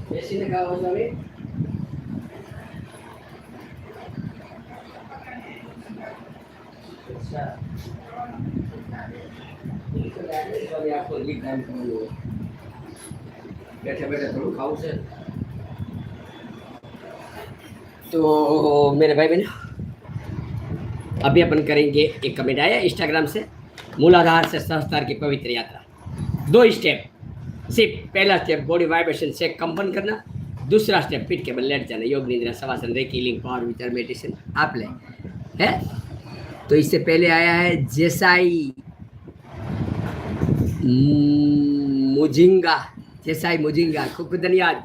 બેસીને ખાવા સ્વામી. અચ્છા સ્વામી આખો દી કામ કરવું હોય, बैठे बैठे थोड़ा खाऊं से। तो मेरे भाई बहन अभी अपन करेंगे, एक कमेंट आया इंस्टाग्राम से, मूलाधार से सहस्त्रार की पवित्र यात्रा। 2 स्टेप, सिर्फ पहला स्टेप बॉडी वाइब्रेशन से कंपन करना, दूसरा स्टेप पीठ के बल लेट जाना, योग निद्रा शवासन रेकी लिंग पावर विचार मेडिटेशन आप ले है। तो इससे पहले आया है जेसाई मुजिंगा, जैसाई मुजिंगा, खूब खूब धन्यवाद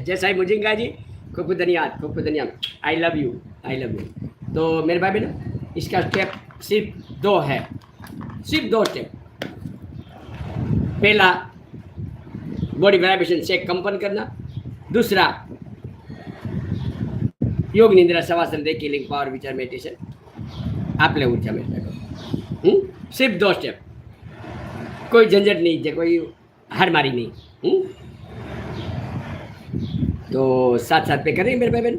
जैसाई मुजिंगा जी, खूब खूब धन्यवाद, खूब खूब धन्यवाद, आई love you, I love you. तो मेरे भाई बहनों इसका स्टेप सिर्फ 2 है, सिर्फ 2 स्टेप। पहला बॉडी वाइब्रेशन से कंपन करना, दूसरा योग निद्रा शवासन रेकी लिंग पावर विचार मेडिटेशन आप ले ऊर्जा में। सिर्फ 2 स्टेप, कोई झंझट नहीं है, कोई हार मारी नहीं। तो साथ साथ पे करें मेरे भाई बहन।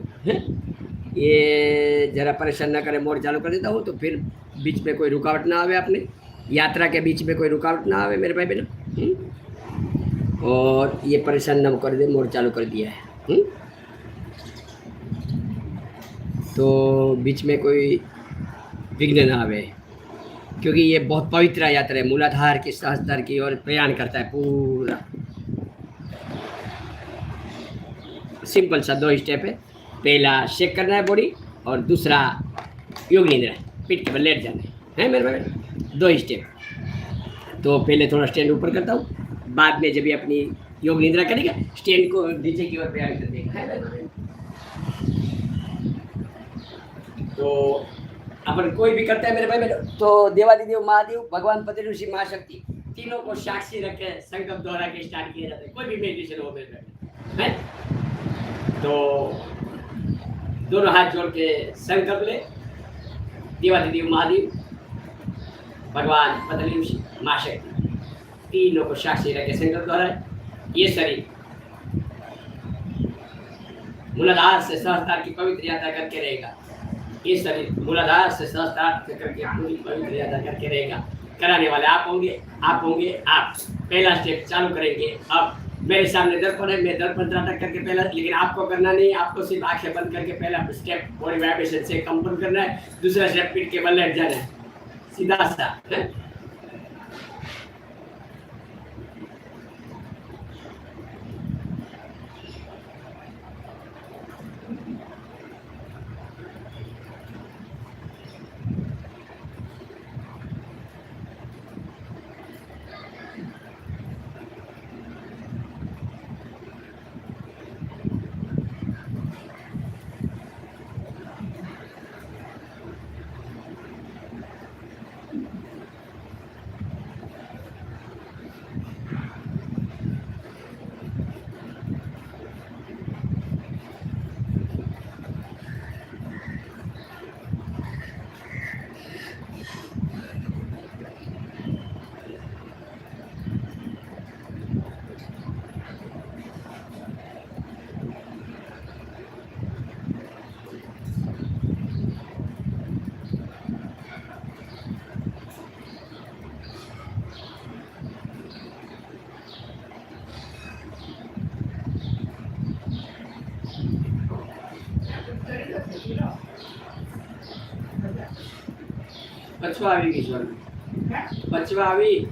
ये जरा परेशान ना करें, मोड चालू कर देता हूँ तो फिर बीच में कोई रुकावट ना आवे, अपने यात्रा के बीच में कोई रुकावट ना आवे मेरे भाई बहन। और ये परेशान ना कर दे, मोड चालू कर दिया है। तो बीच में कोई विघ्न ना आवे, क्योंकि ये बहुत पवित्र यात्रा है, मूलाधार की सहस्त्रार की ओर प्रयाण करता है पूरा। सिंपल सा 2 स्टेप है, पहला शेक करना है बॉडी और दूसरा योग निद्रा पीठ के बल लेट जाना है मेरे भाई। 2 स्टेप। तो पहले थोड़ा स्टैंड ऊपर करता हूँ, बाद में जब भी अपनी योग निद्रा करेगा स्टैंड को नीचे की ओर प्रयाण कर देगा है। तो अपन कोई भी करता है मेरे भाई बहनों, तो देवादिदेव महादेव भगवान पति ऋषि महाशक्ति तीनों को साक्षी रख के संकल्प द्वारा के स्टार्ट किया जाता है, कोई भी मेडिटेशन हो मेरे भाई है। तो दोनों हाथ जोड़ के संकल्प ले, देवादिदेव महादेव भगवान पति ऋषि महाशक्ति तीनों को साक्षी रख के संकल्प द्वारा ये शरीर मूलाधार से सहस्त्रार की पवित्र यात्रा करके रहेगा। ये शरीर मूलाधार से सहस्त्रार करके पूरी पवित्र यात्रा करके रहेगा। कराने वाले आप होंगे, आप होंगे आप। पहला स्टेप चालू करेंगे। अब मेरे सामने दर्पण है, मैं दर्पण नाटक करके पहला, लेकिन आपको करना नहीं, आपको सिर्फ आंखें बंद करके पहला स्टेप बॉडी वाइब्रेशन से कंपन करना है, दूसरा स्टेप पीठ के बल लेट जाना है, सीधा सा है? પછવા આવી ગઈ સ્વર્ગ પછવા આવી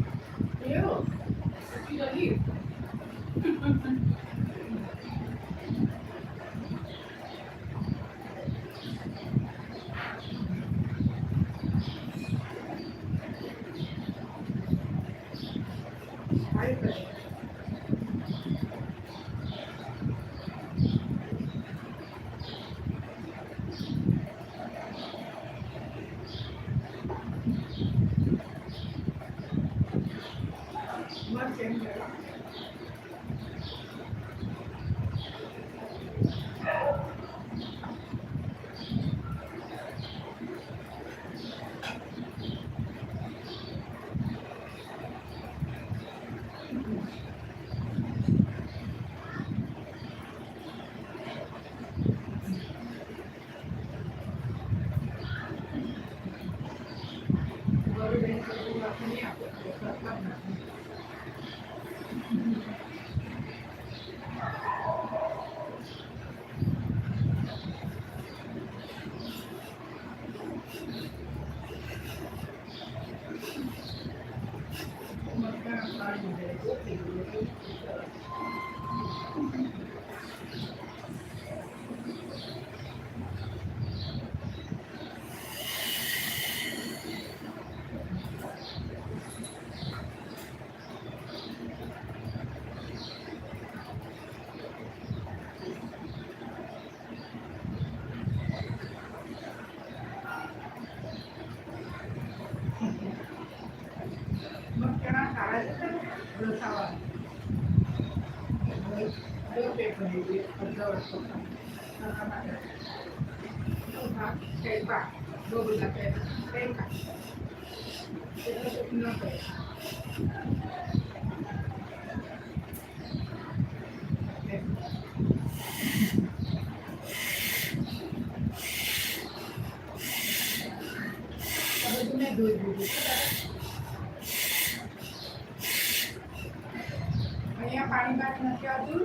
અહીંયા પાણી બાકી નથી આવતું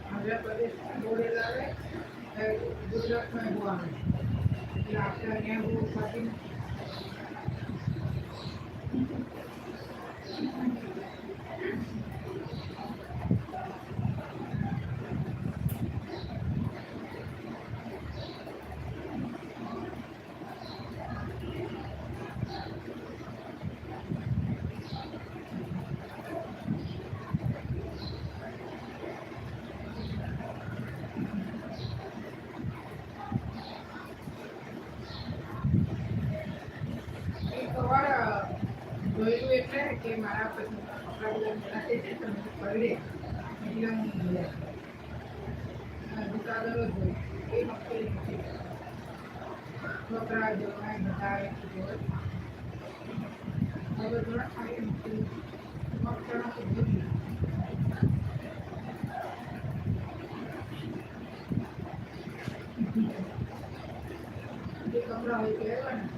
આંધ્રપ્રદેશમાં બોર્ડર આવે ગુજરાતમાં બહુ આવે એટલે આપણે અહીંયા બહુ પાછી જોયેલું એટલે કે મારા પછી કપડા બધા મોટા થઈ જાય તમે પલડે એટલે હું દુકાદરો જોઈ એ વખતે છોકરા જોવા બધા આવે હવે થોડા ખાલી મકડા તો જોઈ જે કપડા હોય તે આવ્યા ને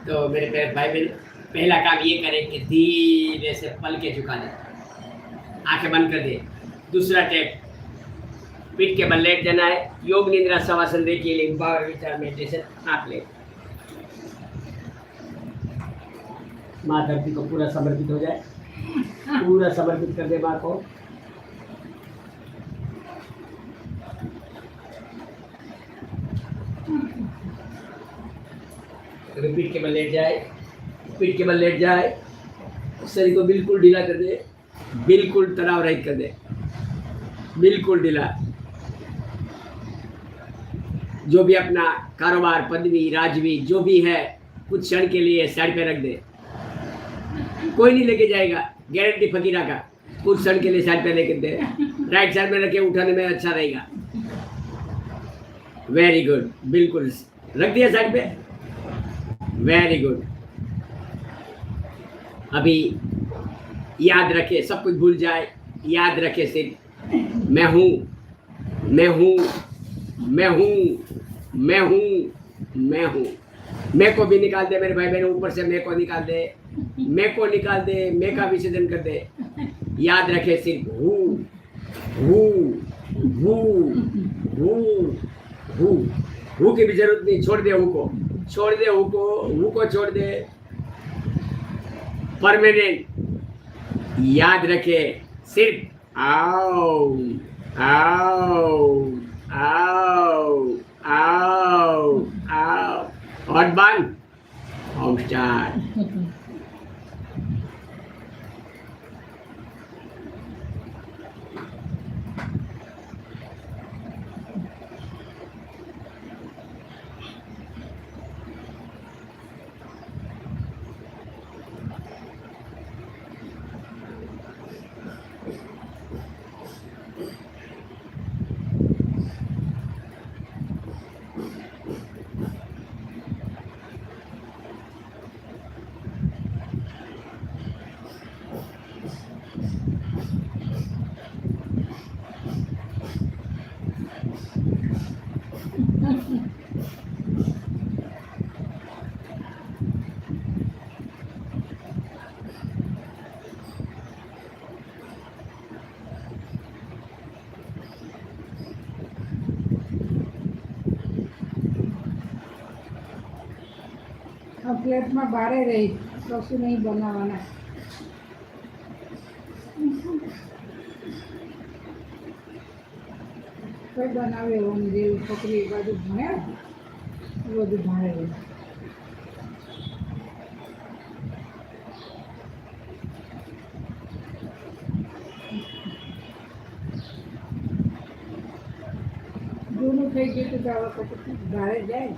तो मेरे प्यारे भाई बहन, पहला काम ये करें कि धीरे से पलके झुका दे, आंखें बंद कर दे। दूसरा टेप, पीठ के बल लेट जाना है। योग निद्रा शवासन देखिए, लिंग पावर विचार मेडिटेशन आप ले। माँ धरती को पूरा समर्पित हो जाए, पूरा समर्पित कर दे माँ को। पीठ के बल लेट जाए, पीठ के बल लेट जाए, शरीर को बिल्कुल ढीला कर दे, बिल्कुल तनाव रहित कर दे, बिल्कुल ढीला। जो भी अपना कारोबार, पदवी, राजवी जो भी है, कुछ क्षण के लिए साइड पे रख दे। कोई नहीं लेके जाएगा, गारंटी फकीरा का। कुछ क्षण के लिए साइड पे लेके दे, राइट साइड में रखे, उठाने में अच्छा रहेगा। वेरी गुड, बिल्कुल रख दिया साइड पे, वेरी गुड। अभी याद रखे, सब कुछ भूल जाए, याद रखे सिर्फ मैं हूँ, मैं हूँ, मैं हूँ, मैं हूँ, मैं हूँ। मैं को भी निकाल दे मेरे भाई बहन, ऊपर से मैं को निकाल दे, मैं को निकाल दे, मैं का विसर्जन कर दे। याद रखे सिर्फ हूँ, हूँ, हूँ, हूँ, हूँ। हूँ की भी जरूरत नहीं, छोड़ दे हूँ को, छोड़ दे हूँ को छोड़ दे। परमानेंट याद रखे सिर्फ आओ, आओ, आओ, आओ, आओ। और बंद, होम स्टार्ट। પ્લેટમાં બારે રહી, કશું નહીં બનાવવાના. કોઈ બનાવે એવું જેવી છોકરી એ બાજુ ભણે એ બધું ભારે રહી. જૂનું થઈ ગયું હતું તો હવે પછી ભારે જાય.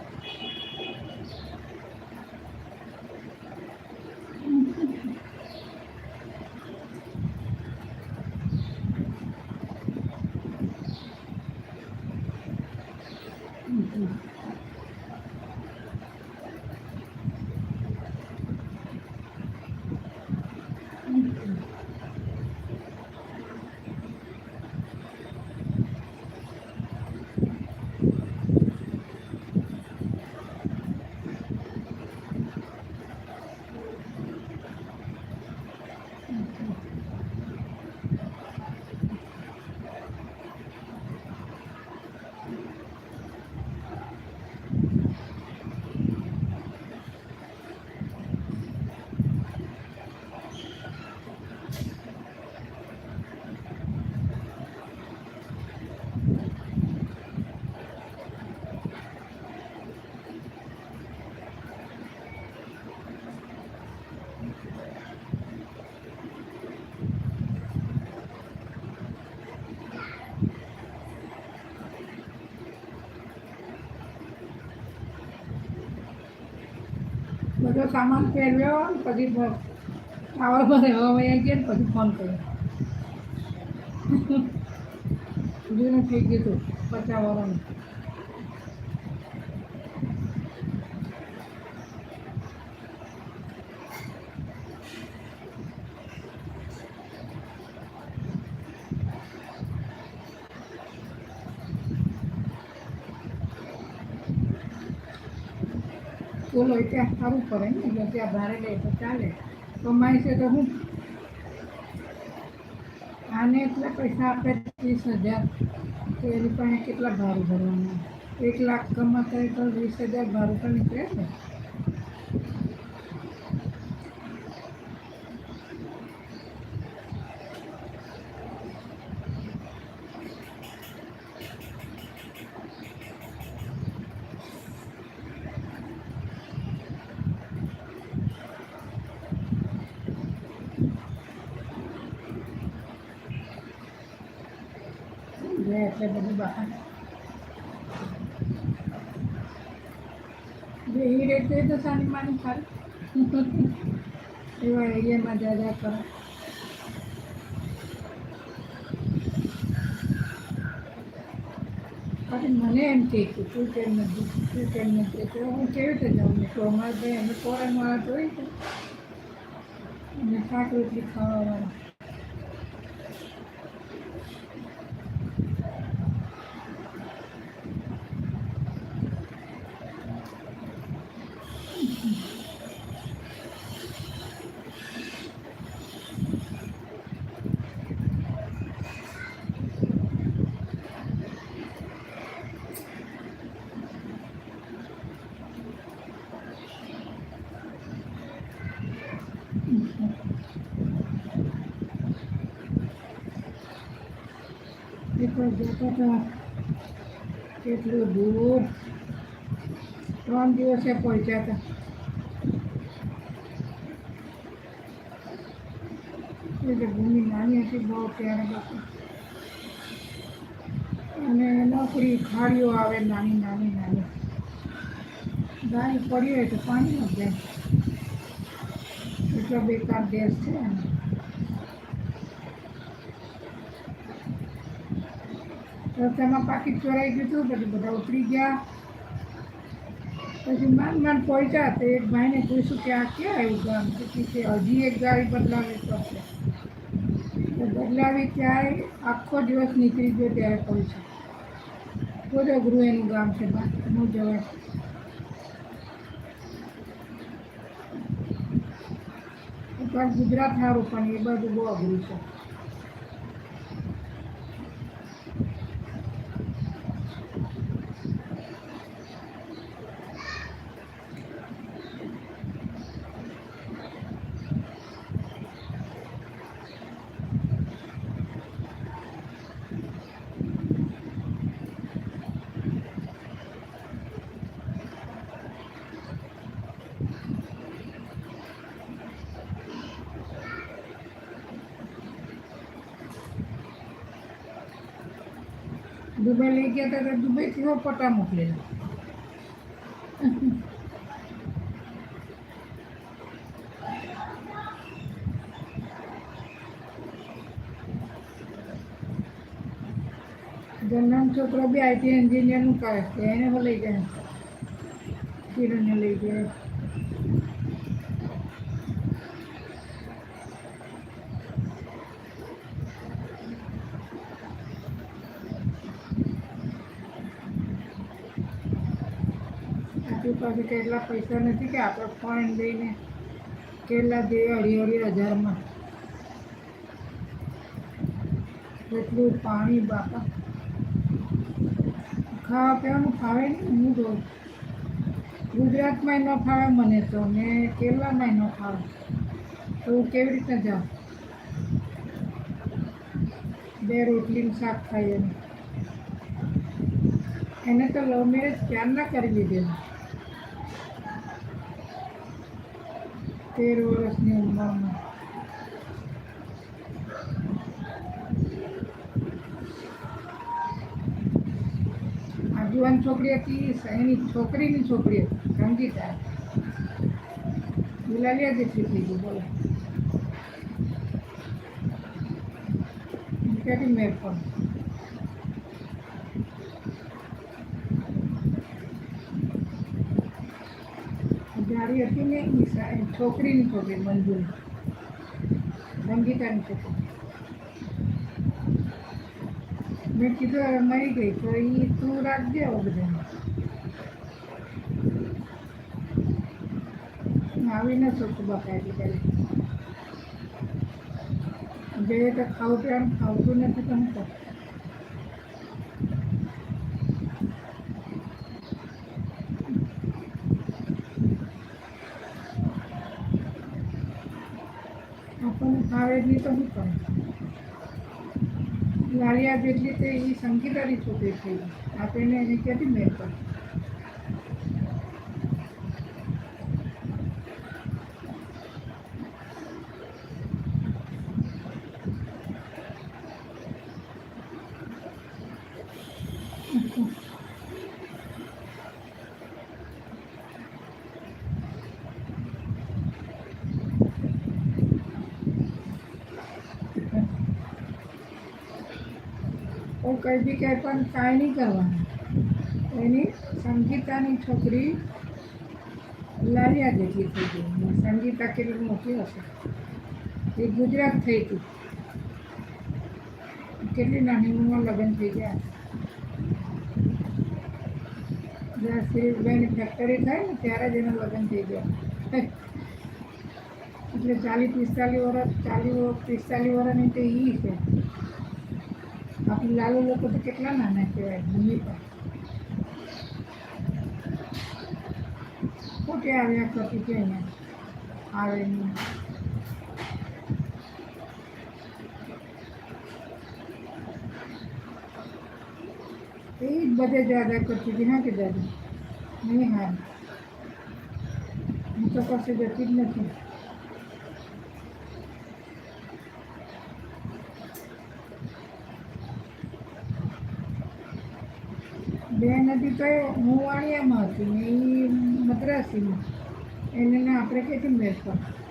બધો સામાન ફેરવ્યો ને પછી ટાવર પર હવા વયા ગયા ને પછી ફોન કર્યો. જૂનું થઈ ગયું હતું 50 વર્ષનું. બોલો ત્યાં સારું પડે ને એટલે ત્યાં ભારે લે તો ચાલે. કમાય છે તો હું આને એટલા પૈસા આપે 30,000 તો એની પાસે કેટલા ભાડું ભરવાના? 1 લાખ કમાતા હોય તો 20,000 ભાડું તો નીકળે ને. એટલે બધું બહાર જે એ રહેતું હોય તો સાની માની સારું એવા એરિયામાં જ્યાં કરો. પછી મને એમ કહે કે તું કેમ નથી તો હું કેવી રીતે જાઉં ને તો અમારે ભાઈ અમે ફોરનવાળા જોઈ છે અને શાક રોટલી ખાવાવાળા. જતા હતા કેટલું દૂર 3 દિવસે પહોંચ્યા હતા. એટલે ભૂમિ નાની હતી બહુ ત્યારે બાપુ અને નોકરી ખાડીઓ આવે નાની નાની નાની ગાય પડી હોય તો પાણી ન જાય એટલો બેકાર દેશ છે. રસ્તામાં પાકીટ ચોરાઈ ગયું હતું પછી બધા ઉતરી ગયા. પછી માંડ પહોંચ્યા તો એક ભાઈને પૂછ્યું કે આ ક્યાં આવ્યું ગામ? પછી કે હજી એક ગાડી બદલાવી પડશે. તો બદલાવી ત્યારે આખો દિવસ નીકળી ગયો ત્યારે પહોંચ્યા. બધો ગૃહ એનું ગામ છે હું જવાય. પણ ગુજરાત સારું પણ એ બાજુ બહુ અઘરું છે. દુબઈ લઈ ગયા હતા તો દુબઈથી પટા મોકલેલા. જન્મ છોકરો બી આઈટી એન્જિનિયરનું કરે છે એને લઈ જાય કિરણને લઈ જાય. આપણી પાસે કેટલા પૈસા નથી કે આપણે ફોન લઈને કેટલા જોઈએ 2,500 એટલું પાણી બાપા ખાવા પીવાનું ફાવે નહીં. હું જોઉં ગુજરાતમાંય ન ફાવે મને તો ને કેરલામાંય ન ફાવે તો હું કેવી રીતે જાઉં? 2 રોટલીનું શાક ખાઈએ એને તો લવ મેરેજ ક્યારના કરી લીધેલું 13 વર્ષની ઉંમરમાં. આ જુવાન છોકરી હતી એની છોકરીની છોકરી હતી સંગીતા ગુલાલિયા જેટલી થઈ ગઈ બોલો ક્યાંથી મેળ પણ જાડી હતી ને એ છોકરીની છોકરી મંજૂરી સંગીતાની છોકરી મેં કીધું હવે મરી ગઈ તો એ તું રાખજે હવે બધાને આવી ન શકતું બાપા આજકાલ જોઈએ તો ખાવું પીવાનું ખાવતું નથી તો હું કરું આપણને ખાવે જ નહીં તો શું કરે લાલિયા જેટલી તે એ સંગીતાની છોકરી થઈ ગઈ આપણે એને ક્યાંથી મેળ કરે કંઈ બી કંઈ પણ કાંઈ નહીં કરવાનું એની સંગીતાની છોકરી લાલિયા જેટલી થઈ ગઈ સંગીતા કેટલી મોટી હશે એ ગુજરાત થઈ હતી કેટલી નાની ઉંમરમાં લગ્ન થઈ ગયા જ્યાં સિરીઝભાઈની ફેક્ટરી થાય ને ત્યારે જ એના લગ્ન થઈ ગયા એટલે 40-45 વર્ષની તો એ છે આપણી લાલુ લોકો તો કેટલા નાના કહેવાય મમ્મી પણ ખોટે આવ્યા કરતી છે અહીંયા આવે નહીં એ જ બધે જ્યાદા કરતી હતી હા કે દાદી નહીં હા હું તો કશે જતી જ નથી બેન હતી તો હું વાણિયામાં હતી ને એ મદ્રાસીમાં એને આપણે ક્યાંથી મેળ પર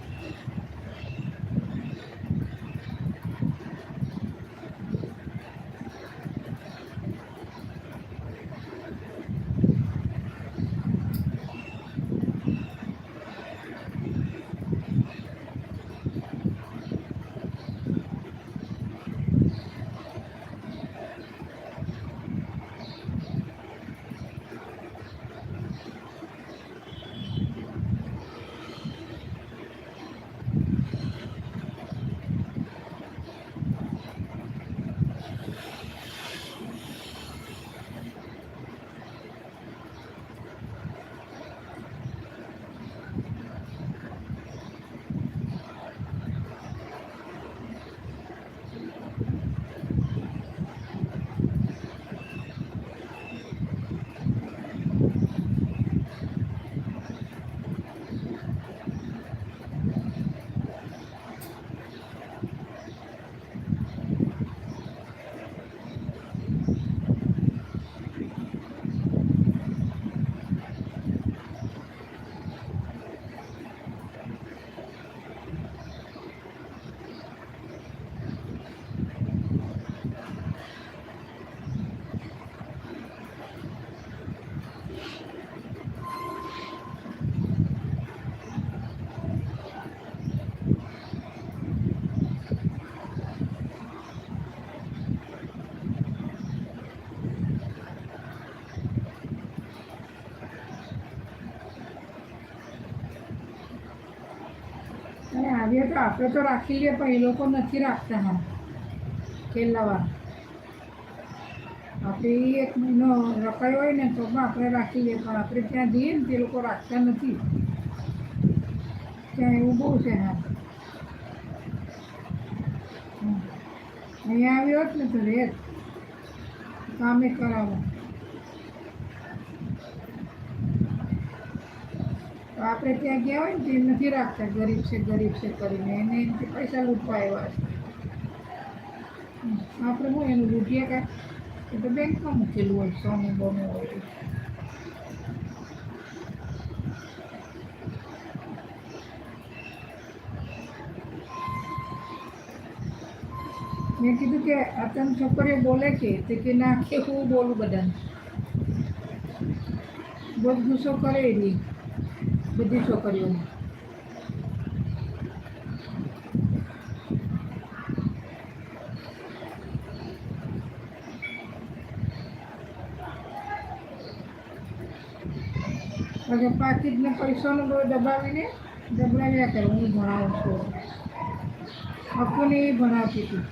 અને આવીએ તો આપણે તો રાખી લઈએ પણ એ લોકો નથી રાખતા હા છેલ્લાવાર આપણે એક મહિનો રખાયો હોય ને તો પણ આપણે રાખી લઈએ પણ આપણે ત્યાં જઈએ ને તે લોકો રાખતા નથી ત્યાં એવું બહુ છે હા અહીંયા આવ્યો હોત ને તો રહે કામે કરાવો તો આપણે ત્યાં ગયા હોય ને તે નથી રાખતા ગરીબ છે કરીને એને એનાથી પૈસા લૂંટવા આવ્યા છે આપણે હું એનું લૂંટીએ કાંઈ એ તો બેંકમાં મૂકેલું હોય સોનું બોનું હોય મેં કીધું કે આ તમે છોકરીઓ બોલે કે ના કે હું બોલું બધાને બહુ જ ગુસ્સો કરે એની બધી છોકરીઓને. પછી પાકીટને પૈસાનો બહુ દબાવ્યા કરે હું ભણાવું છું. અક્કુને એ ભણાવતી હતી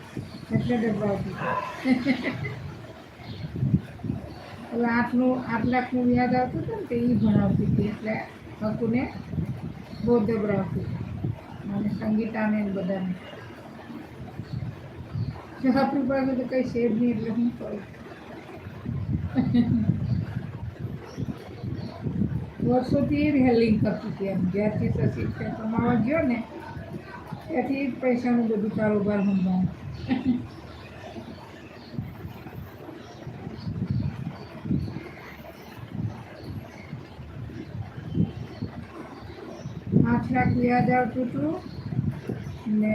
એટલે દબાવતી હતી. એટલે 8 લાખનું વ્યાજ આવતું હતું ને તે એ ભણાવતી હતી એટલે અક્કુને બહુ દબાવતી હતી અને સંગીતાને બધાને. આપણી પાસે તો કંઈ છે જ નહીં એટલે હું કરું. વર્ષોથી એ હેલિંગ કરતી હતી એમ જ્યારથી શશી કમાવા ગયો ને ત્યાંથી જ પૈસાનું બધું કારોબાર સંભાળે. 8 લાખ વ્યાજ આવતું હતું ને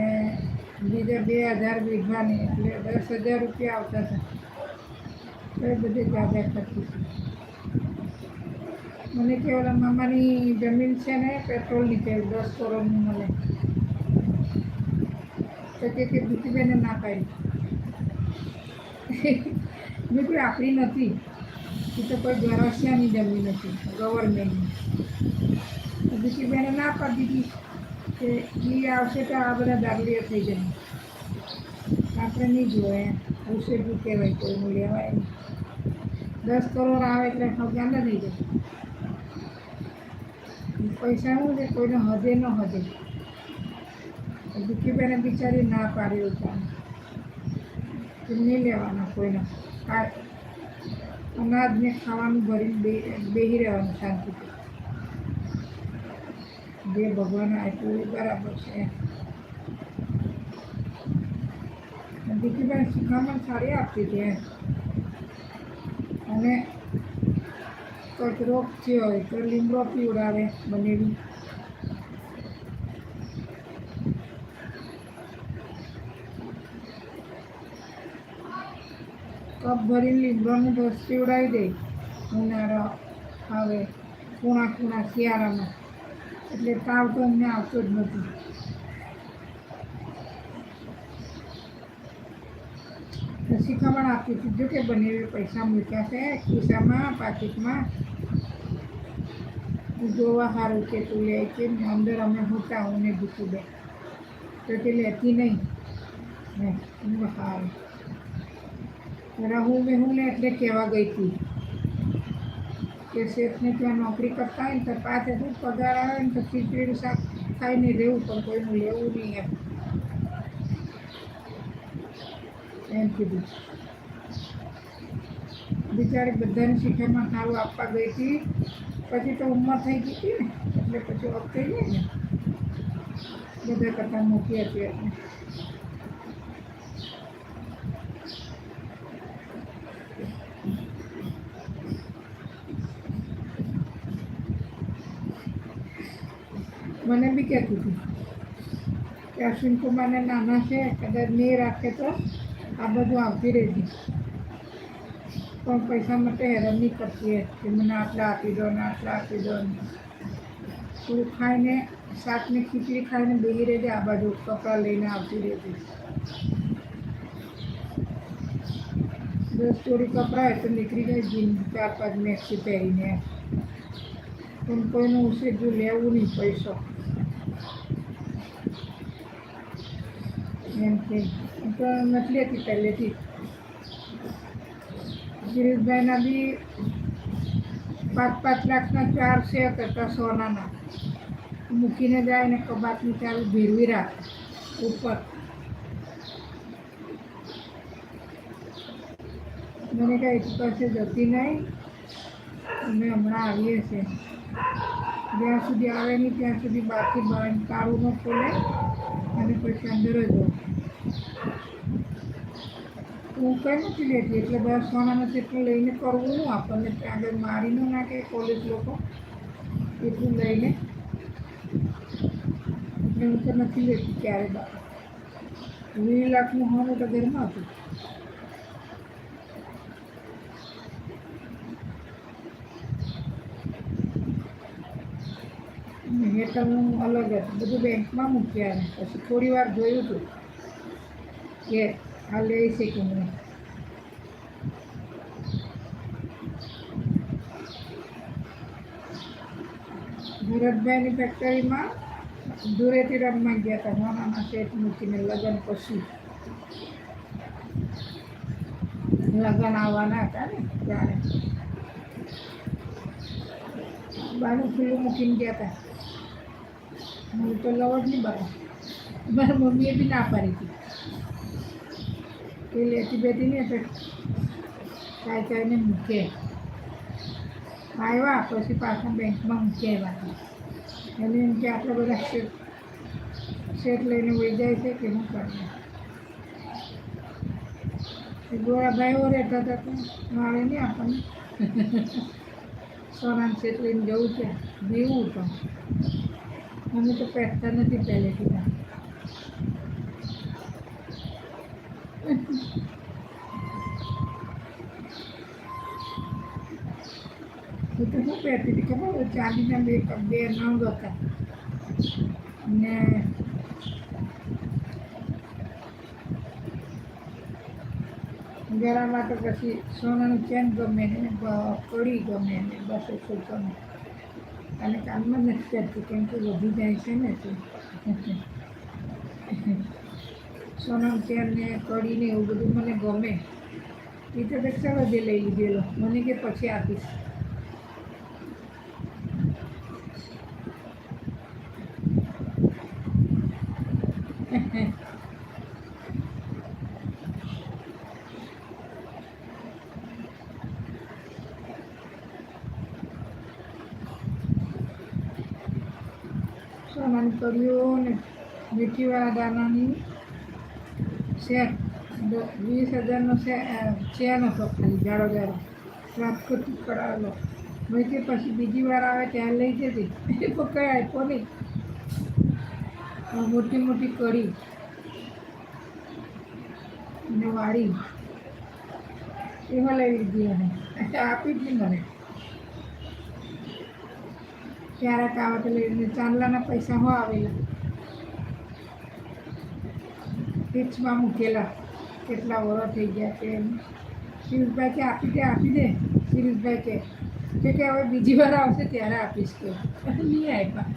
બીજા 2000 વીઘાની એટલે 10,000 રૂપિયા આવતા હતા. તો એ બધે જાદા કરતી હતી. મને કે ઓલા મામાની જમીન છે ને પેટ્રોલની છે 10 કરોડની મળે તો કે ભૂતીબેને ના પાડી. મેં કોઈ આપણી નથી એ તો કોઈ ઘરવસિયાની જમીન હતી ગવર્મેન્ટની. ભૂતીબેને ના પાડી દીધી કે એ આવશે તો આ બધા દાગલીઓ થઈ જાય આપણે નહીં જોઈએ ઉછેરવું કહેવાય કોઈનું લેવાય નહીં. 10 કરોડ આવે એટલે ખબર નહીં જાય. પૈસા શું છે કોઈને હદે ન હદે. દુઃખીબેને બિચારી ના પાડી ઉતારે કે નહીં લેવાના કોઈના અનાજને ખાવાનું ભરીને બેસી રહેવાનું શાંતિથી. જે ભગવાન આપ્યું એ બરાબર છે. દુઃખીબેન શિખામણ સારી આપતી હતી અને કંઈક રોગ થયો હોય તો લીમડો પીવડાવે બનેવી. કપ ભરીને લીમડોનું રસ પીવડાવી દે ઉનાળો આવે ખૂણા શિયાળામાં એટલે તાવ તો અમને આવતો જ નથી. શિખામણ આપતી હતી જો કે બનેવી પૈસા મૂક્યા છે ખિસ્સામાં પાકીટમાં જોવા સારું કે તું લે કે અંદર અમે હોતા હું ને ભૂખું દે તો તે લેતી નહીં ને સારું. હું ને એટલે કહેવા ગઈ હતી કે શેઠને ત્યાં નોકરી કરતા હોય ને તો 5,000 પગાર આવે ને તો ખીચડીનું શાક ખાઈને રહેવું પણ કોઈનું લેવું નહીં એમ કીધું. બિચારી બધાને શિખામણ સારું આપવા ગઈ હતી પછી તો ઉંમર થઈ ગઈ હતી ને એટલે પછી ઓફ થઈ જાય ને બધા કરતાં મોટી હતી એટલે. મને બી કહેતી હતી કે અશ્વિન કુમારને નાના છે કદાચ નહીં રાખે તો આ બધું આવતી રહેતી પણ પૈસા માટે હેરાન નહીં કરતી કે મને આટલા આપી દો ને આટલા આપી દો ને. થોડું ખાઈને શાકને ખીચડી ખાઈને બેસી રહેજે આ બાજુ કપડાં લઈને આવતી રહેતી. 10 જોડી કપડાં હોય તો નીકળી જાય જીન 4-5 મેક્સી પહેરીને પણ કોઈનું ઉછેરજું લેવું નહીં પૈસો એમ કે તો નથી લેતી પહેલેથી. ગિરીશભાઈના બી 5-5 લાખના 4 છે કરતા સોનાના મૂકીને જાય ને કબાટની ચાવી ભેરવી રાખે ઉપર. મને કાંઈ એની પાસે જતી નહીં અમે હમણાં આવીએ છીએ જ્યાં સુધી આવે નહીં ત્યાં સુધી બાકી બંધ કાળું ન ખોલે અને પછી અંદર જ હોય. હું કંઈ નથી લેતી એટલે બધા સોનાનું જેટલું લઈને કરવું હું આપણને આગળ મારી ન નાખે પોલીસ લોકો એટલું લઈને એટલે હું તો નથી લેતી ક્યારે બહાર. 20 લાખનું હોવાનું તો ઘરમાં હતું. હેઠળનું અલગ હતું, બધું બેંકમાં મૂક્યા. પછી થોડી વાર જોયું હતું કે આ લે છે કે નહીં. ભરતભાઈની ફેક્ટરીમાં દૂરેથી રમવા ગયા હતા, નાના શેઠ મૂકીને. લગ્ન પછી લગ્ન આવવાના હતા ને ત્યારે બાનું ખુલ્લું મૂકીને ગયા હતા. હું તો લવડ નહીં બરાબર. મારા મમ્મીએ બી ના પાડી હતી એ લેતી બેતી ને તો કાંઈ કાંઈને મૂકે આવ્યા. પછી પાછા બેંકમાં મૂકી આવ્યા. એને એમ કે આટલા બધા શેઠ લઈને વહી જાય છે કે શું કરે. ગોળાભાઈઓ રહેતા હતા તો મારે નહીં આપણને સોનાનું શેઠ લઈને જવું છે દેવું. તો અમે તો પહેરતા નથી પહેલેથી. હું તો શું પહેરતી હતી ખબર? ચાંદીના બે નંગ હતા ને ગળામાં તો પછી સોનાનું ચેન ગમે ને કડી ગમે ને બસ એટલું ગમે. અને કાનમાં નથી પહેરતી કેમ કે વધી જાય છે ને તો સોનાનું ચેન ને કડી ને એવું બધું મને ગમે. એ તો ચાલો જે લઈ લીધેલો, મને કે પછી આપીશ. સોનાની કડીઓ ને મીઠીવાળા દાનાની સેટ 20,000નો ચેન હતો ખાલી જાડો જાડો રાજકોટથી કરાવેલો. મેં કે પછી બીજી વાર આવે ત્યાં લઈ જતી. એ તો કંઈ આપ્યો નહીં. મોટી મોટી કડી ને વાળી એમાં લઈ લીધી. એને આપી જ નહીં મને. ક્યારેક આવે તો લઈને ચાંદલાના પૈસા હો આવેલા ફિક્સમાં મૂકેલા. કેટલા વર્ષ થઈ ગયા કે શિરીષભાઈ કે આપી દે. શિરીષભાઈ કે હવે બીજી વાર આવશે ત્યારે આપીશ કે નહીં આપ્યા.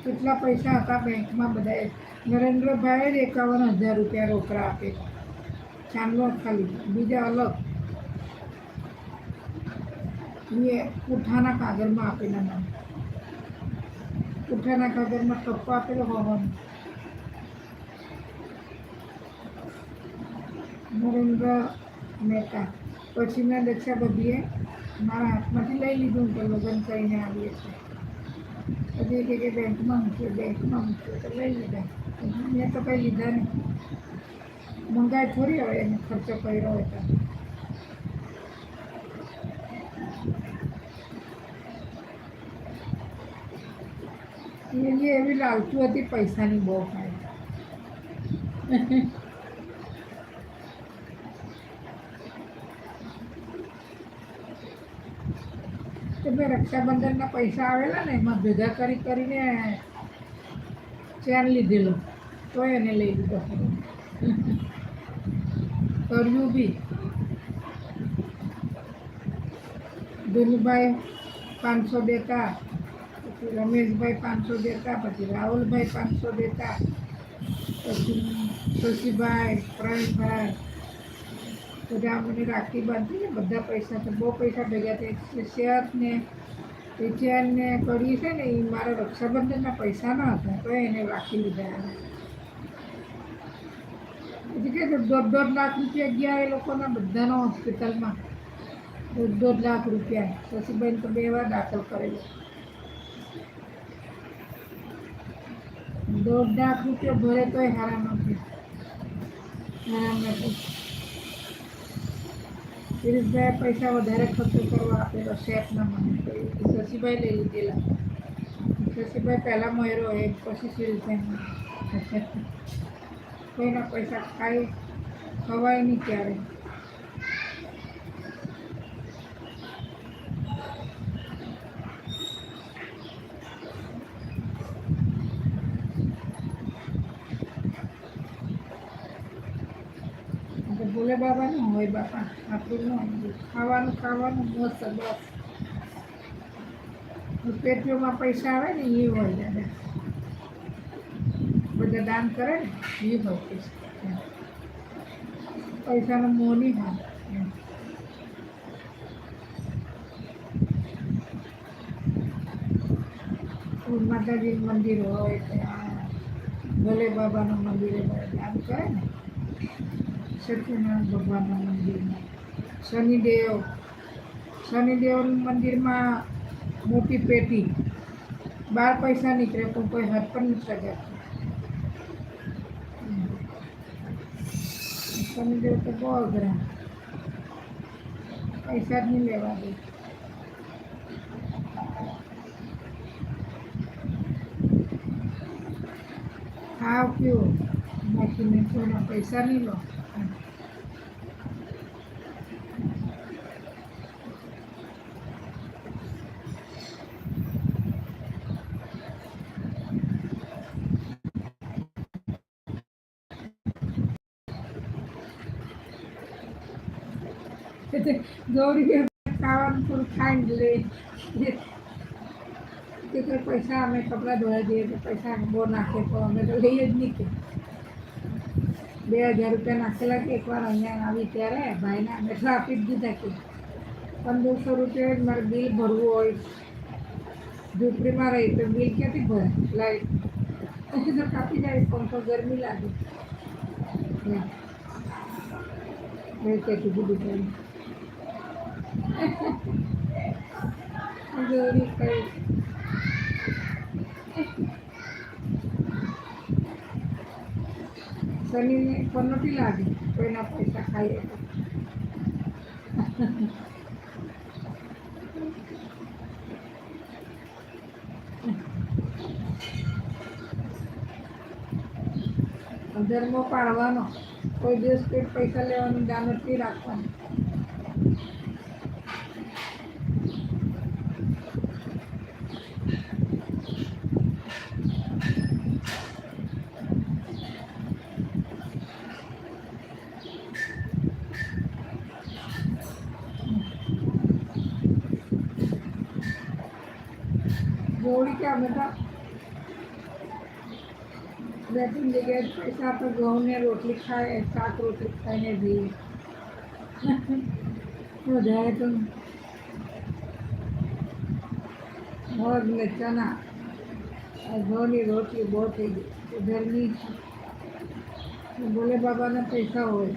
કેટલા પૈસા હતા બેંકમાં બધાએ. નરેન્દ્રભાઈએ જ 51,000 રૂપિયા રોકડા આપેલા. ચાંદલો ખાલી, બીજા અલગ એ પુઠ્ઠાના કાગળમાં આપેલા. મને પુઠ્ઠાના કાગળમાં ટપ્પો આપેલો હોવાનો. નરેન્દ્ર મહેતા. પછી મેં દક્ષા બધીએ મારા હાથમાંથી લઈ લીધું કે લગ્ન કરીને આવીએ છીએ. પછી કે બેંકમાં મૂક્યો તો લઈ લીધા. મેં તો કંઈ લીધા નહીં. મંગાઈ થોડી હવે એને ખર્ચો કર્યો હોય તો. એવી લાલચું હતી પૈસાની બહુ ખાય. તો મેં રક્ષાબંધનના પૈસા આવેલા ને એમાં ભેગા કરીને ચેન લીધેલો તો એને લઈ લીધો. કર્યું બી. દિલુભાઈ 500 દેતા, પછી રમેશભાઈ 500 દેતા, પછી રાહુલભાઈ 500 દેતા, પછી શશીભાઈ, પ્રવીણભાઈ બધા મને રાખી બાંધી ને બધા પૈસા તો બહુ પૈસા ભેગા થાય. શેઠ ને ચેન ને કરી છે ને એ મારા રક્ષાબંધનના પૈસા ન હતા તો એને રાખી લીધા. પછી કે 1.5 લાખ રૂપિયા ગયા એ લોકોના બધાનો હોસ્પિટલમાં. 1.5 લાખ રૂપિયા. શશીભાઈને તો 2 વાર દાખલ કરેલો. 1.5 લાખ રૂપિયા ભરે તોય હારા નથી. શિરીષભાઈ પૈસા વધારે ખર્ચો કરવા આપેલો શેઠના મને. શશીભાઈ લઈ લીધેલા. શશીભાઈ પહેલાં મર્યો એ પછી સીલ થઈને કોઈના પૈસા ખાઈ ખવાય નહીં ક્યારે. ભોલે બાબાનું હોય બાપા, આપણું ન હોય. ખાવાનું ખાવાનું મસ્ત બસ. પેટીઓમાં પૈસા આવે ને એ હોય દાદા, બધા દાન કરે ને એ હોય પૈસા. પૈસાનો મોહ નહીં હોય. માતાજીનું મંદિર હોય ત્યાં ભોલે બાબાનું મંદિરે દાન કરે ને. સત્યનારાયણ ભગવાનના મંદિરમાં શનિદેવનું મંદિરમાં મોટી પેટી, 12 પૈસા નીકળે પણ કોઈ હાથ પણ નથી લગાડતું. શનિદેવ તો બહુ અઘરા, પૈસા જ નહીં લેવા દે. ખાવ પીવો નાખીને કોઈના પૈસા નહીં લો. દોડી ખાવાનું થોડું ખાઈને લે કે કંઈ પૈસા અમે કપડાં ધોવા દઈએ તો પૈસા બહુ નાખે તો અમે તો લઈએ જ નહીં. કે 2000 રૂપિયા નાખેલા કે એકવાર અહીંયા આવી ત્યારે ભાઈને અમે તો આપી જ દીધા કે 1500 રૂપિયા જ મારે બિલ ભરવું હોય. ઝૂંપડીમાં રહી તો બિલ ક્યાંથી ભરે? લાઈટ પછી તો કાપી જાય, પંખો ગરમી લાગે ક્યાંથી બધું કરી જરૂરી કઈ. શનિને પણ નથી લાગે કોઈના પૈસા ખાઈએ તો. ધર્મો પાળવાનો, કોઈ દિવસ કોઈ પૈસા લેવાનું દાન નથી રાખવાનું. જોડી કે અમે તો 2-3 જગ્યાએ પૈસા તો ઘઉંને રોટલી ખાય, શાક રોટલી ખાઈને જઈએ. વધારે તો મગ ને ચણા, ઘઉંની રોટલી બહુ થઈ ગઈ. ઘરની ભોલે બાબાના પૈસા હોય.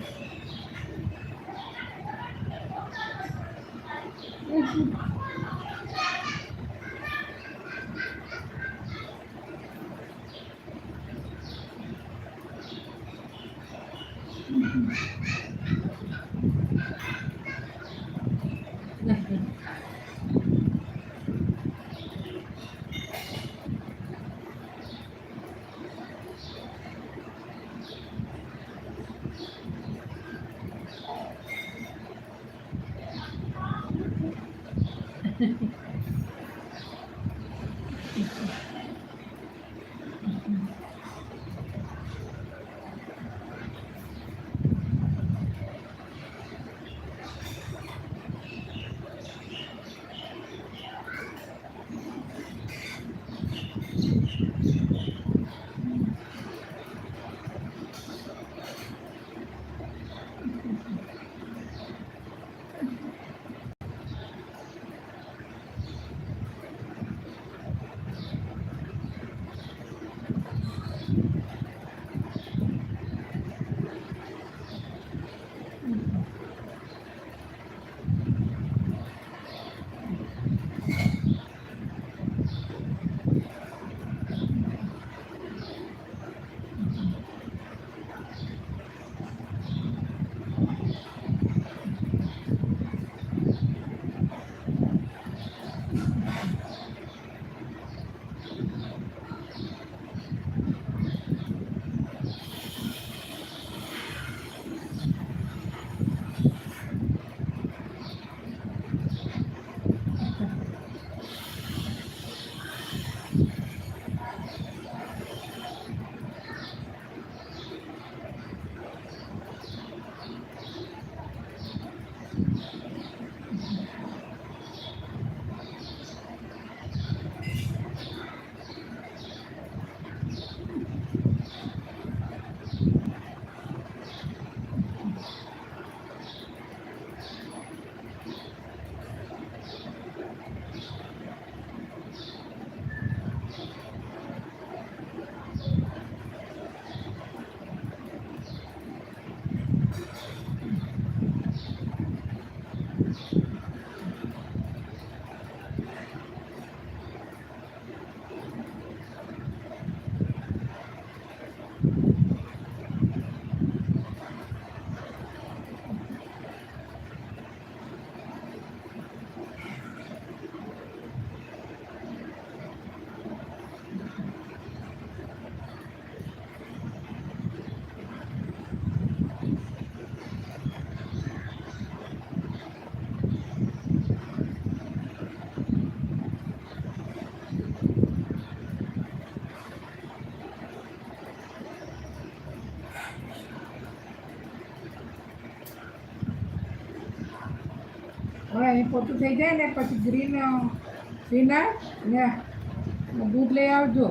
હવે અહીં પોતું થઈ જાય ને પછી ગ્રીન પીના ને દૂધ લઈ આવજો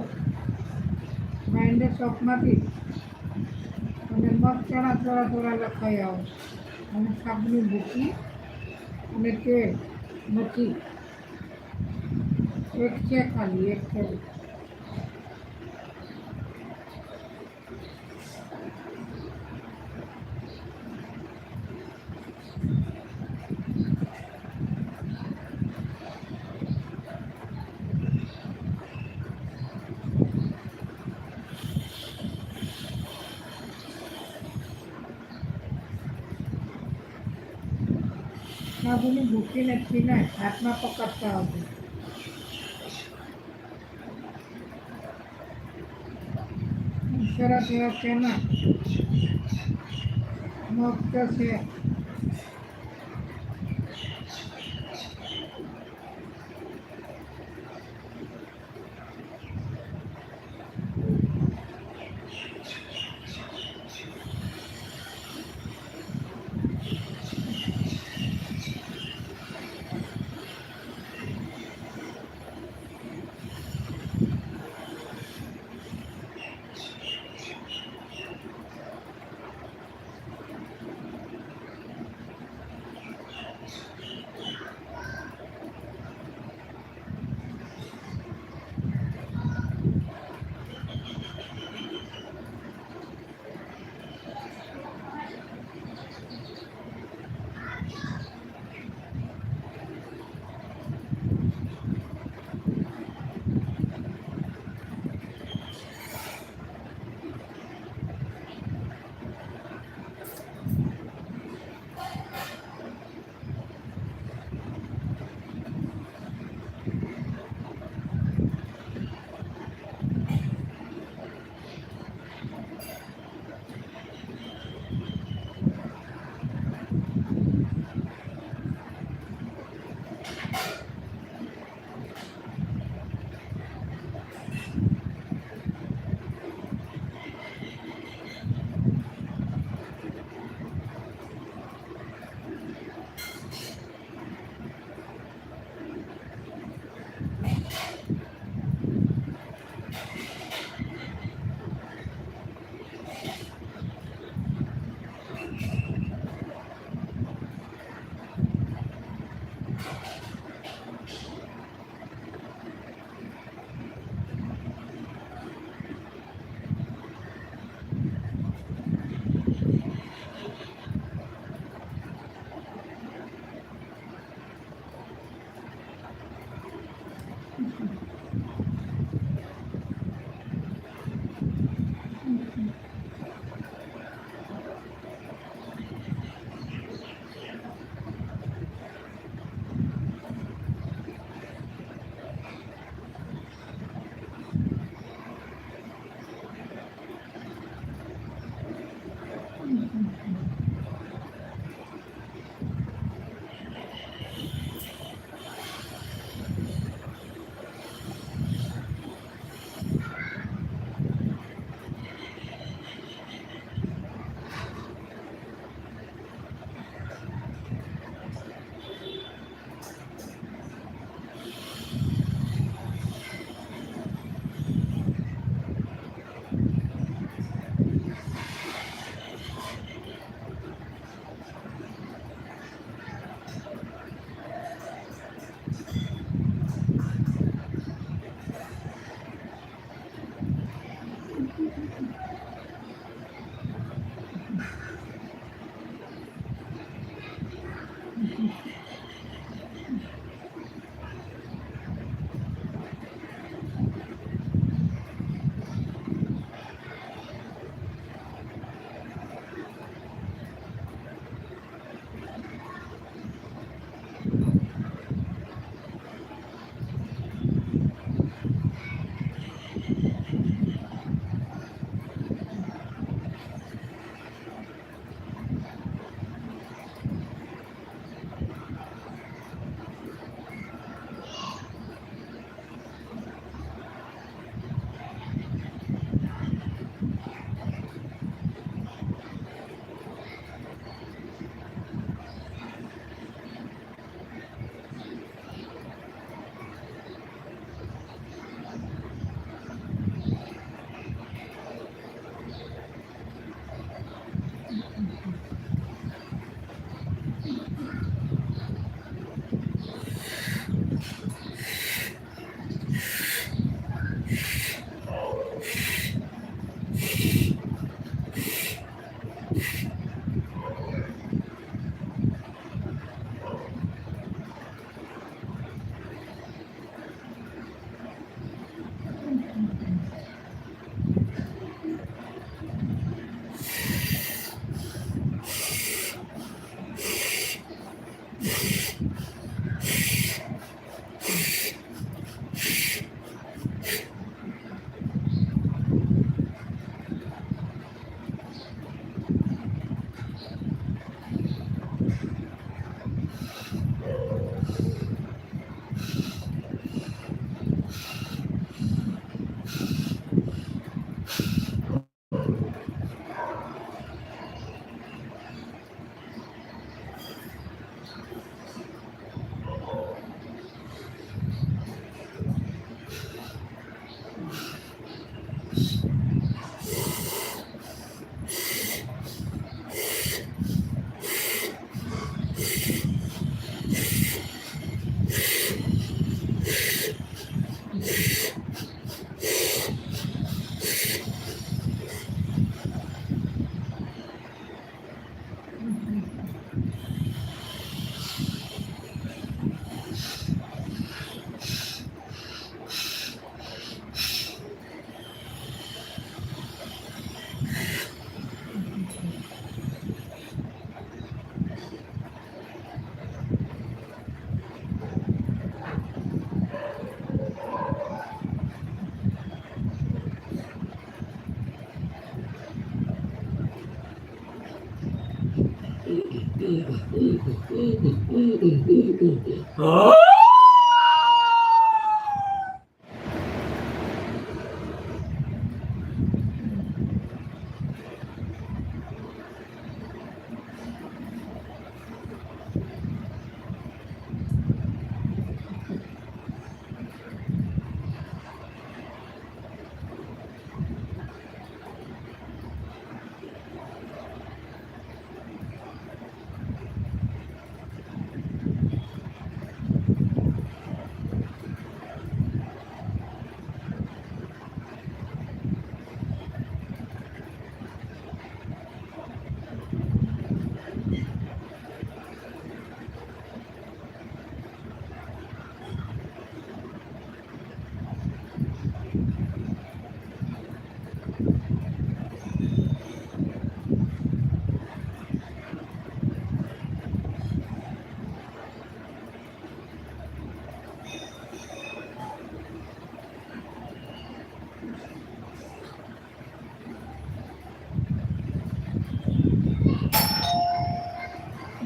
બાઇન્ડર શોપમાંથી અને મગ ચણા થોડા થોડા લખાઈ આવો અને સાબુની ભૂકી અને તેલ મચ્છી એક છે ખાલી એક છે. સાબુની ભૂકી નથી ને હાથમાં પકડતા આવતું. સરસ એવા ચણા મગ તો છે.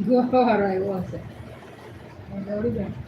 ગોળો આવ્યો હશે દોડી જાય.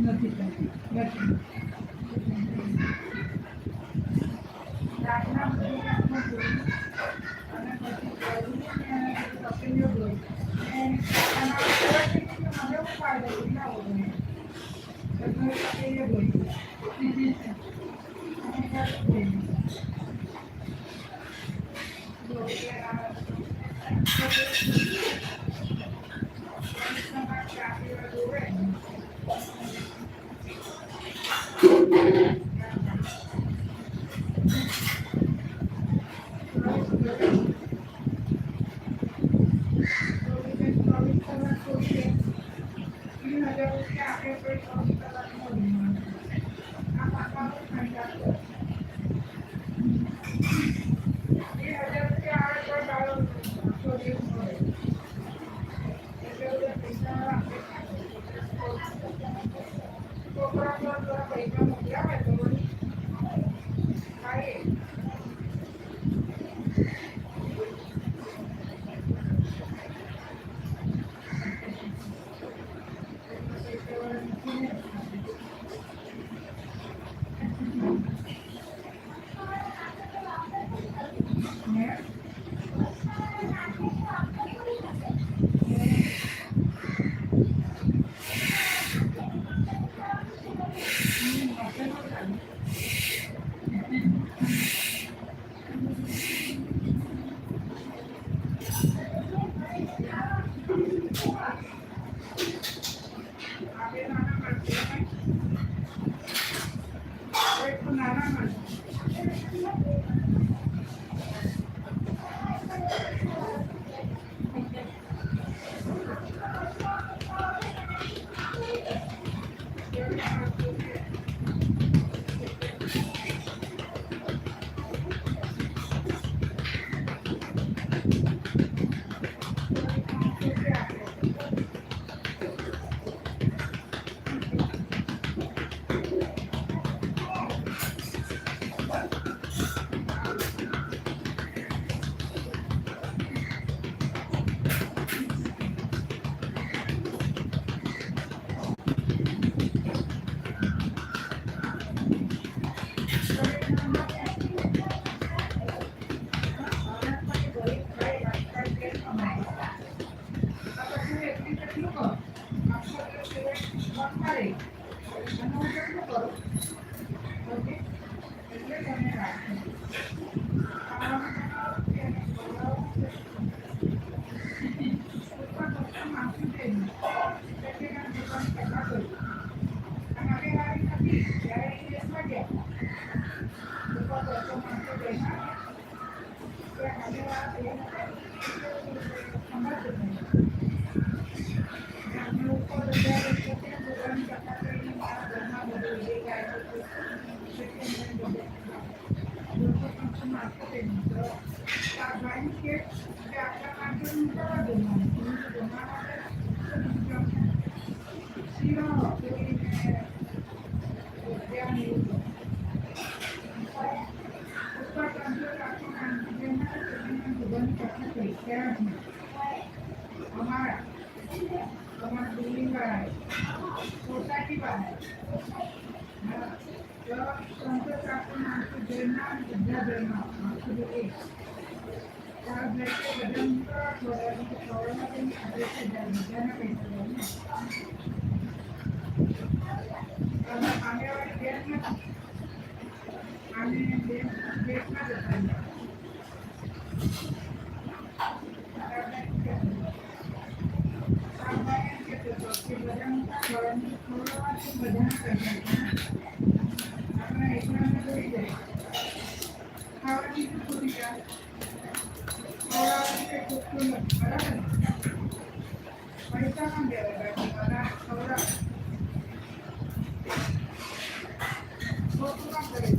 નથી થતી નથી રાતના ભોજનમાં જોયું અને પછી ગળું તપેલીઓ જોઈ અને મને ઉપાડે એટલા હોય તપેલીઓ જોઈ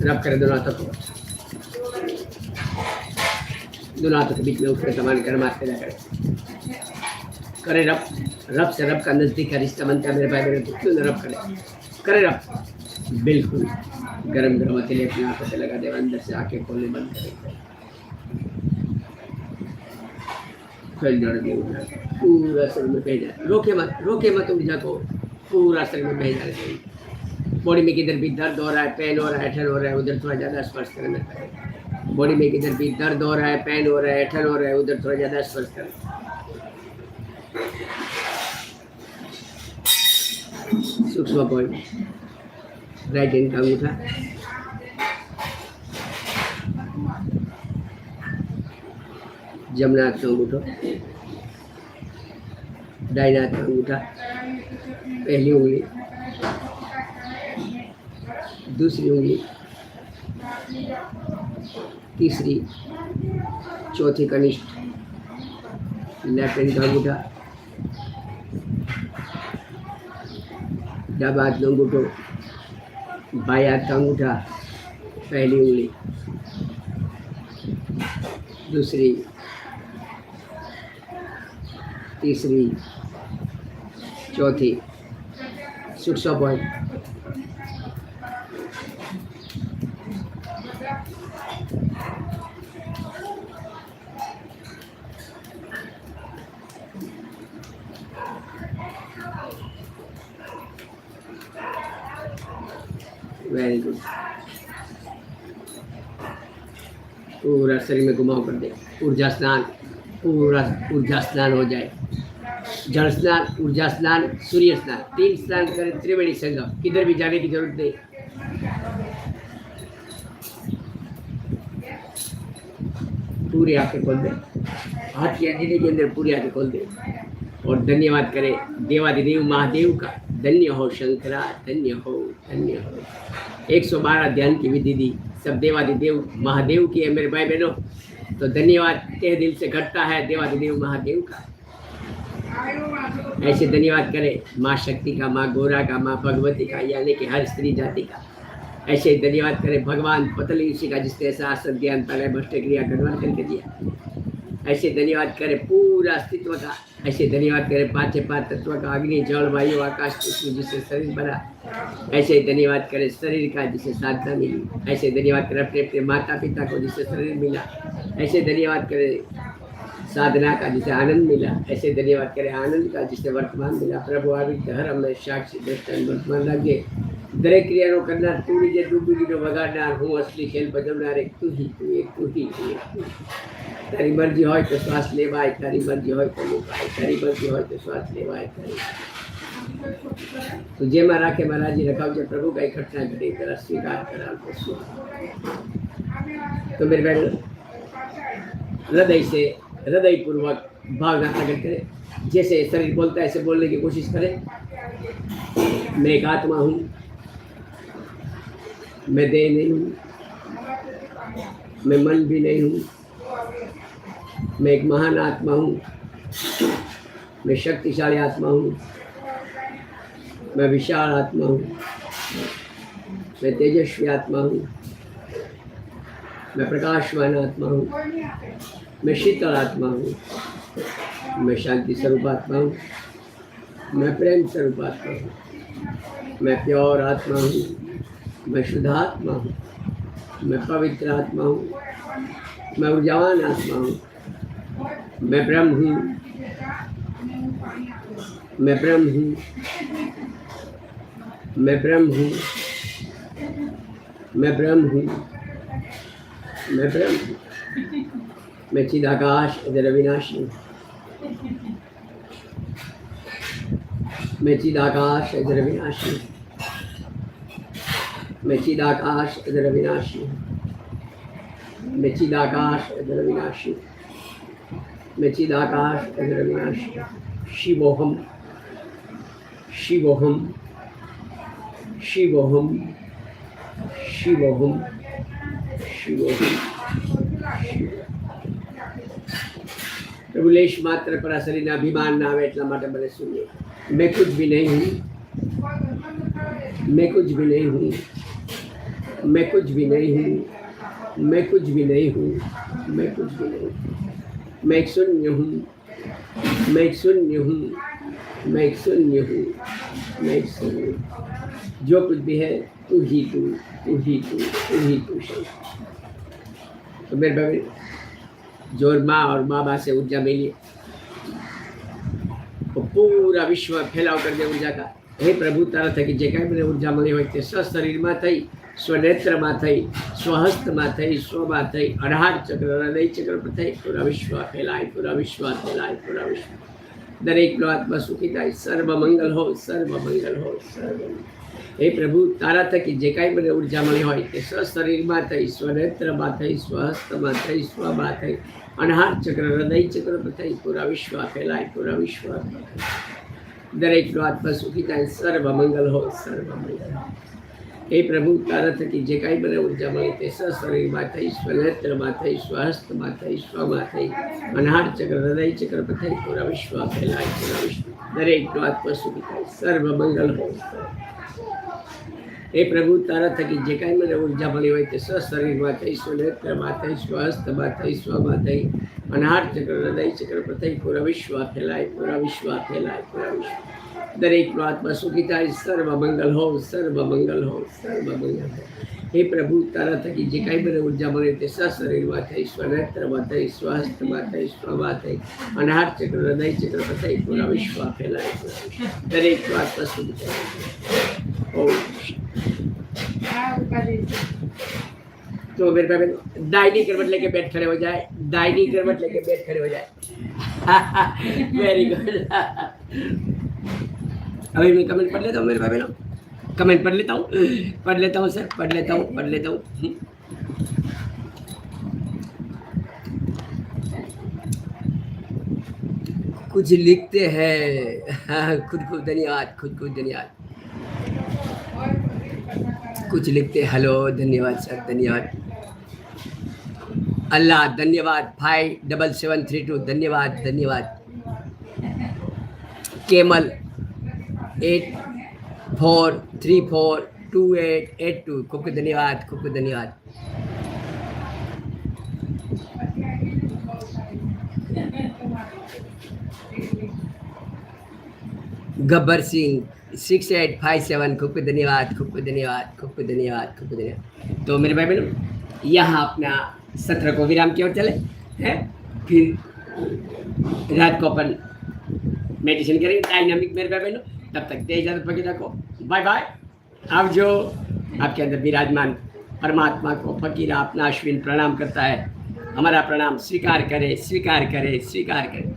रब करे दोनों हाथों के बीच में ऊपर सामान गर्म हाथ पैदा करे रब रब से रब का नजदीक का रिश्ता बनता है मेरे भाई मेरे क्यों रब करे रब बिल्कुल गरम गरम अकेले अपनी आंखों से लगा दे अंदर से आंखें खोलने बंद करे पूरा शरीर में भेजा रोके मत ऊर्जा को पूरा शरीर में भेजा बॉडी में किधर भी दर्द हो रहा है, पेन हो रहा है, ऐठन हो रहा है, उधर थोड़ा ज़्यादा स्पर्श करें मेरे भाई। बॉडी में किधर भी दर्द हो रहा है, पेन हो रहा है, ऐठन हो रहा है, उधर थोड़ा ज़्यादा स्पर्श करें। सूक्ष्म पॉइंट, राइट हैंड का अंगूठा, जमना हाथ का अंगूठा, दाहिना हाथ का अंगूठा, पहली उंगली, दूसरी उंगली, तीसरी, चौथी कनिष्ठ, लेफ्ट हैंड का अंगूठा, डाबा हाथ का अंगूठो, बाएं हाथ का अंगूठा, पहली उंगली, दूसरी, तीसरी, चौथी, सूक्ष्म पॉइंट, वेरी गुड। पूरा शरीर में घुमाव कर दे, ऊर्जा स्नान, पूरा ऊर्जा स्नान हो जाए। जल स्नान, ऊर्जा स्नान, सूर्य स्नान, 3 स्नान करें, त्रिवेणी संगम, किधर भी जाने की जरूरत नहीं। पूरी आंखें खोल दे, हाथ की अंजलि के अंदर पूरी आंखें खोल दे और धन्यवाद करें देवादिदेव महादेव का। धन्य हो शंकरा, धन्य हो, धन्य हो। 112 ध्यान की विधि दी, सब देवादिदेव महादेव की है मेरे भाई बहनों। तो धन्यवाद तहे दिल से घटता है देवादिदेव महादेव का। ऐसे धन्यवाद करें माँ शक्ति का, माँ गोरा का, माँ भगवती का, यानी कि हर स्त्री जाति का। ऐसे ही धन्यवाद करें भगवान पतली ऋषि का, जिसने ऐसा आसन ज्ञान तलय भ्रष्ट क्रिया गणवान करके दिया। ऐसे धन्यवाद करें पूरा अस्तित्व का। ऐसे धन्यवाद करें पांच तत्व का, अग्नि जल वायु आकाश पृथ्वी, जिससे शरीर बना। ऐसे धन्यवाद करें शरीर का, जिसे साधना मिली। ऐसे धन्यवाद करें अपने अपने माता पिता को, जिससे शरीर मिला। ऐसे धन्यवाद करें साधना का, जिसे आनंद मिला। ऐसे धन्यवाद करें आनंद का, जिसे वर्तमान मिला। प्रभु आवित हर हमें साक्षी दृष्टान वर्तमान लागे। दरेक क्रियाનો કરનાર તું જે ડૂબીનો વગાડનાર, હું અસલી ખેલ બજાવનાર એક તું ही તું एक તું ही તું एक તું। તારી મરજી હોય તો શ્વાસ લેવાય, તારી મરજી હોય તો મુકાય, તારી મરજી હોય તો શ્વાસ લેવાય, તારી તો જેમાં રાખે મહારાજી રખાવજે પ્રભુ, કઈ ઘટના ઘટી તેરા સ્વીકાર કરાવજો સ્વામી। तो मेरे बहन हृदय से हृदय पूर्वक भावना प्रकट करें। जैसे शरीर बोलता है ऐसे बोलने की कोशिश करें। मैं एक आत्मा हूँ, मैं देह नहीं हूँ, मैं मन भी नहीं हूँ, मैं एक महान आत्मा हूँ, मैं शक्तिशाली आत्मा हूँ, मैं विशाल आत्मा हूँ, मैं तेजस्वी आत्मा हूँ, मैं प्रकाशवान आत्मा हूँ, मैं शीतल आत्मा हूँ, मैं शांति स्वरूप आत्मा हूँ, मैं प्रेम स्वरूप आत्मा हूँ, मैं प्योर आत्मा हूँ, मैं शुद्ध आत्मा हूँ, मैं पवित्र आत्मा हूँ, मैं ऊर्जावान आत्मा हूँ, मैं ब्रह्म हूँ, मैं ब्रह्म हूँ, मैं ब्रह्म हूँ, मैं ब्रह्म हूँ, मैं ब्रह्म हूँ, मैं चिदाकाश अजर अविनाशी हूँ, मैं चिदाकाश अजर अविनाशी हूँ, मैं चिदाकाश अजर अविनाशी हूँ, मैं चिदाकाश अजर अविनाशी हूँ, मैं चिदाकाश अजर अविनाशी हूँ। शिवोहम शिवोहम शिवोहम शिवोहम शिवोहम। प्रभु लेश मात्र पराशरीना अभिमान ना आवे એટલા માટે મને સુનિए। मैं कुछ भी नहीं हूँ, मैं कुछ भी नहीं हूँ, मैं कुछ भी नहीं हूँ, मैं कुछ भी नहीं हूँ, मैं कुछ भी नहीं हूँ। मैं एक शून्य हूँ, मैं एक शून्य हूँ, मैं एक शून्य हूँ, मैं एक शून्य हूँ। जो कुछ भी है तू ही तू, तू ही तू, तू ही तू। तो मेरे भाई जोर माँ और बाबा से ऊर्जा मिली, वो पूरा विश्व फैलाव कर दे ऊर्जा का। હે પ્રભુ તારા થકી જે કાંઈ મને ઉર્જા મળી હોય તે સ્વશરીરમાં થઈ, સ્વનેત્રમાં થઈ, સ્વહસ્તમાં થઈ, સ્વમાં થઈ, 18 ચક્ર હૃદય ચક્ર પર થઈ પૂરા વિશ્વ ફેલાય, પૂરા વિશ્વ ફેલાય, પૂરા વિશ્વ દરેકનો આત્મા સુખી થાય, સર્વ મંગલ હો, સર્વ મંગલ હો, સર્વ મંગલ. હે પ્રભુ તારા થકી જે કાંઈ મને ઉર્જા મળી હોય તે સ્વશરીરમાં થઈ, સ્વનેત્રમાં થઈ, સ્વહસ્તમાં થઈ, સ્વમાં થઈ, 18 ચક્ર હૃદય ચક્ર પર થઈ પૂરા વિશ્વ ફેલાય, પૂરા વિશ્વ દરેકનો આત્મા સુખી થાય, સર્વ મંગલ હો, સર્વ મંગલ હો. હે પ્રભુ તારા થકી જે કાંઈ મને ઉર્જા મળી તે સ્વશરીરમાં થઈ, સ્વનેત્રમાં થઈ, સ્વહસ્તમાં થઈ, સ્વમાં થઈ, 18 ચક્ર હૃદય ચક્ર પર થઈ પૂરા વિશ્વ ફેલાય, પૂરા વિશ્વ દરેકનો આત્મા સુખી થાય, સર્વ મંગલ હો. હે પ્રભુ તારા થકી જે કાંઈ મને ઉર્જા મળી હોય તે સ્વશરીરમાં થઈ, સ્વનેત્રમાં થઈ, સ્વહસ્તમાં થઈ, સ્વમાં થઈ, 18 ચક્ર હૃદય ચક્ર પર થઈ પૂરા વિશ્વ ફેલાય, પૂરા વિશ્વ ફેલાય, પૂરા વિશ્વ દરેકનો આત્મા સુખી થાય, સર્વ મંગલ હો, સર્વ મંગલ હો, સર્વ મંગલ હો. હે પ્રભુ તારા થકી જે કાંઈ મને ઉર્જા મળી તે સ્વશરીરમાં થઈ, સ્વનેત્રમાં થઈ, સ્વહસ્તમાં થઈ, સ્વમાં થઈ, 18 ચક્ર હૃદય ચક્ર પર થઈ પૂરા વિશ્વ ફેલાય, દરેકનો આત્મા સુખી થાય. ઓમ तो मेरे पे दाहिनी करवट लेके बैठ खड़े हो जाए, दाहिनी करवट लेके बैठ खड़े हो जाए. Very good. अभी मैं कमेंट पढ़ लेता हूँ मेरे भाई लोग, कमेंट पढ़ लेता हूँ सर, पढ़ लेता हूँ. कुछ लिखते हैं, खुद को धन्यवाद, खुद को धन्यवाद. कुछ लिखते हेलो, धन्यवाद सर, धन्यवाद. अल्लाह धन्यवाद. 57732 धन्यवाद, धन्यवाद. केमल 84342882 खूब धन्यवाद, खूब धन्यवाद. गब्बर सिंह 6857 खूब धन्यवाद, खूब धन्यवाद, खूब धन्यवाद, खूब धन्यवाद. तो मेरे भाई बहनों यहाँ अपना सत्र को विराम की ओर चले हैं, फिर रात को अपन मेडिटेशन करेंगे डायनामिक मेरे भाई बहनों. तब तक दे इजाजत पकड़ रखो, बाय बाय. आप जो आपके अंदर विराजमान परमात्मा को फकीरा अपना अश्विन प्रणाम करता है, हमारा प्रणाम स्वीकार करे, स्वीकार करे, स्वीकार करे.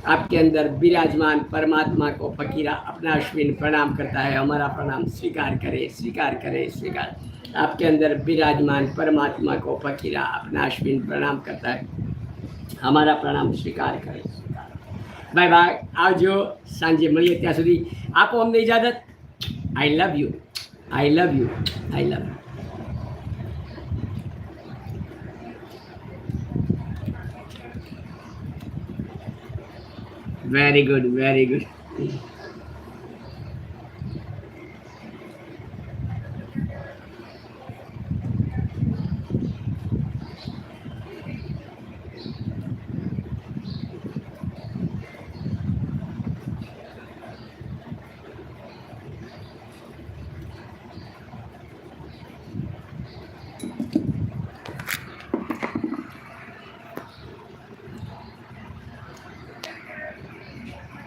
आपके अंदर विराजमान परमात्मा को फकीरा अपना अश्विन प्रणाम करता है, हमारा प्रणाम स्वीकार करे, स्वीकार करे, स्वीकार. आपके अंदर विराजमान परमात्मा को फकीरा अपना अश्विन प्रणाम करता है, हमारा प्रणाम स्वीकार करे, स्वीकार. Bye bye. आवजो. सांजे મળીએ ત્યાં સુધી આપો અમને ઇજાજત. I love you, I love you, I love you. Very good, very good.